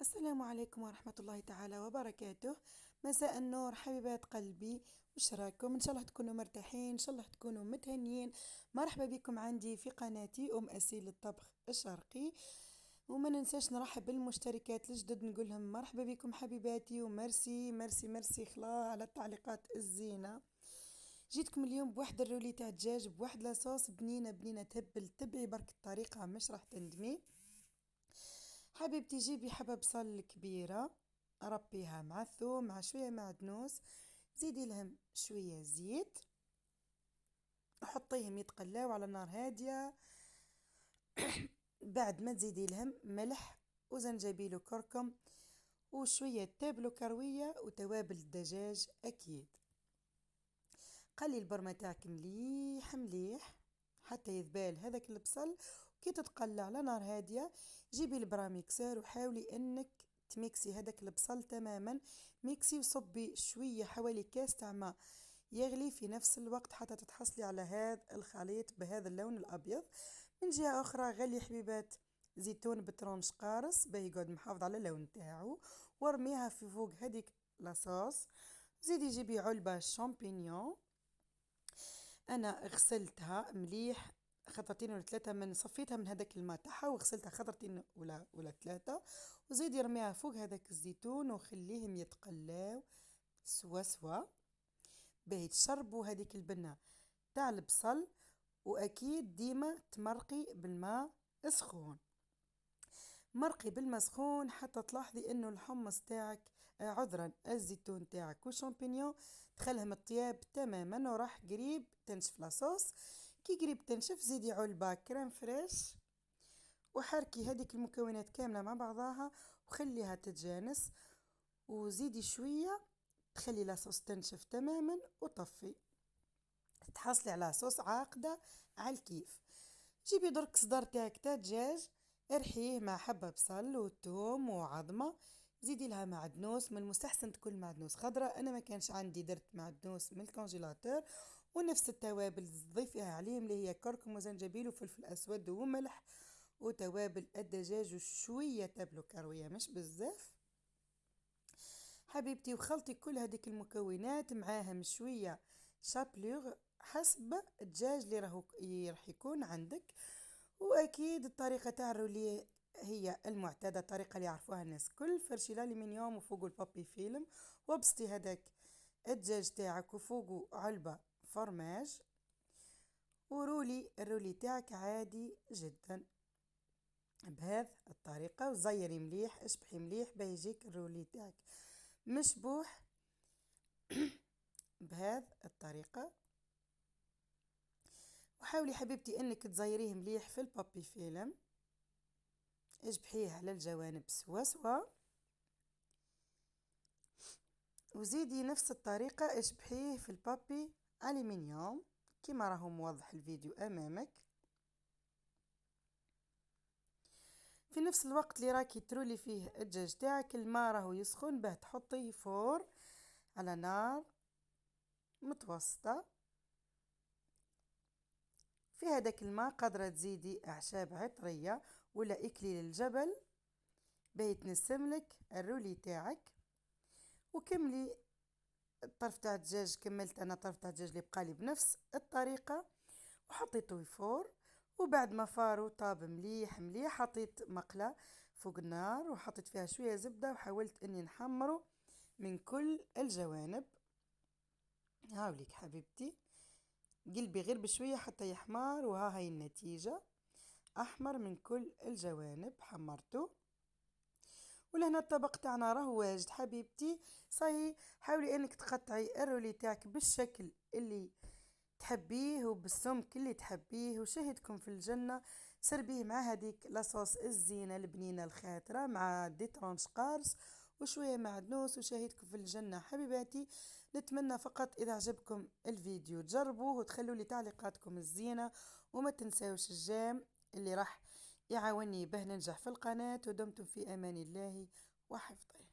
السلام عليكم ورحمة الله تعالى وبركاته. مساء النور حبيبات قلبي، وش راكم؟ ان شاء الله تكونوا مرتاحين، ان شاء الله تكونوا متهنيين. مرحبا بكم عندي في قناتي أسيل للطبخ الشرقي. وما ننساش نرحب بالمشتركات الجدد، نقول لهم مرحبا بكم حبيباتي، وميرسي ميرسي ميرسي خلا على التعليقات الزينة. جيتكم اليوم بواحد الرولي تاع دجاج بواحد لاصوص بنينة بنينة تهبل. تبعي برك الطريقة مش راح تندمي. حبيبتي جيبي حبة بصل كبيرة، ربيها مع الثوم مع شوية معدنوس، زيدي لهم شوية زيت، حطيهم يتقلاو على نار هادية. بعد ما تزيدي لهم ملح وزنجبيل وكركم وشوية تابلو كروية وتوابل الدجاج أكيد. قلي البرمة تاعك مليح مليح حتى يذبال هذاك البصل. كي تتقلى على نار هادية جيبي البراميكسر وحاولي انك تميكسي هذاك البصل تماما. ميكسي وصبي شوية حوالي كاس تاع ماء يغلي في نفس الوقت حتى تتحصلي على هذا الخليط بهذا اللون الابيض. من جهة اخرى غلي حبيبات زيتون بترونش قارص باهي يقعد محافظ على اللون تاعو، وارميها في فوق هذيك لاصوص. زيدي جيبي علبة شامبينيون، انا غسلتها مليح خطرتين ولا ثلاثة، من صفيتها من هذاك الماء تاعها وغسلتها خطرتين ولا ثلاثة. وزيدي رميها فوق هذاك الزيتون وخليهم يتقلاو سوا سوا باهي تشربوا هذيك البنة تاع البصل. واكيد ديما تمرقي بالماء سخون، مرقي بالماء سخون حتى تلاحظي انه الحمص تاعك عذرا الزيتون تاعك والشامبينيون تخلهم طياب تماما وراح قريب تنشف لاصوص. كي قريب تنشف زيدي علبة كريم فريش وحركي هذيك المكونات كاملة مع بعضها وخليها تتجانس، وزيدي شوية تخلي لاصوص تنشف تماما وطفي تحصلي على صوص عاقدة على الكيف. جيبي درك صدر تاعك تاع دجاج، ارحيه مع حبة بصل وثوم وعظمة، زيدي لها معدنوس، من المستحسن تكون معدنوس خضراء، انا ما كانش عندي درت معدنوس من الكونجيلاتور. ونفس التوابل ضيفيها عليهم اللي هي كركم وزنجبيل وفلفل اسود وملح وتوابل الدجاج وشوية تبلو كروية مش بزاف حبيبتي. وخلطي كل هذيك المكونات معاهم شوية شابلوغ حسب الدجاج اللي راح يكون عندك. واكيد الطريقه تاع الروليه هي المعتاده، الطريقه اللي يعرفوها الناس كل. فرشي الالومنيوم وفوقه البابي فيلم وابسطي هذاك الدجاج تاعك وفوقه علبه فرماج ورولي الرولي تاعك عادي جدا بهذه الطريقه. وزيري مليح اشبحي مليح بيجيك الرولي تاعك مشبوح بهذه الطريقه. وحاولي حبيبتي انك تزيريه مليح في البابي فيلم، اجبحيه على الجوانب سوا سوا، وزيدي نفس الطريقة اشبحيه في البابي ألمنيوم كما راهو موضح الفيديو أمامك. في نفس الوقت اللي راكي ترولي فيه الدجاج تاعك الماء راهو يسخن باه تحطيه فور على نار متوسطة. في هذاك الماء قادرة تزيدي أعشاب عطرية ولا إكليل الجبل باه يتنسملك الرولي تاعك. وكملي الطرف تاع الدجاج، كملت انا طرف تاع الدجاج اللي بقالي بنفس الطريقه وحطيته يفور. وبعد ما فار وطاب مليح مليح حطيت مقله فوق النار وحطيت فيها شويه زبده وحاولت اني نحمره من كل الجوانب. هاوليك حبيبتي قلبي غير بشويه حتى يحمر، وها هي النتيجه احمر من كل الجوانب حمرته. ولهنا الطبق تاعنا راهو واجد حبيبتي صاي. حاولي انك تقطعي الرولي تاعك بالشكل اللي تحبيه وبالسمك اللي تحبيه وشهدكم في الجنة. سربيه مع هذيك لاصوص الزينة البنينة الخاترة مع دي ترونش قارص وشوية معدنوس وشاهدكم في الجنة حبيباتي. نتمنى فقط إذا عجبكم الفيديو تجربوه وتخلوا لي تعليقاتكم الزينة، وما تنساوش الجيم اللي راح يعاوني به ننجح في القناة. ودمتم في أمان الله وحفظه.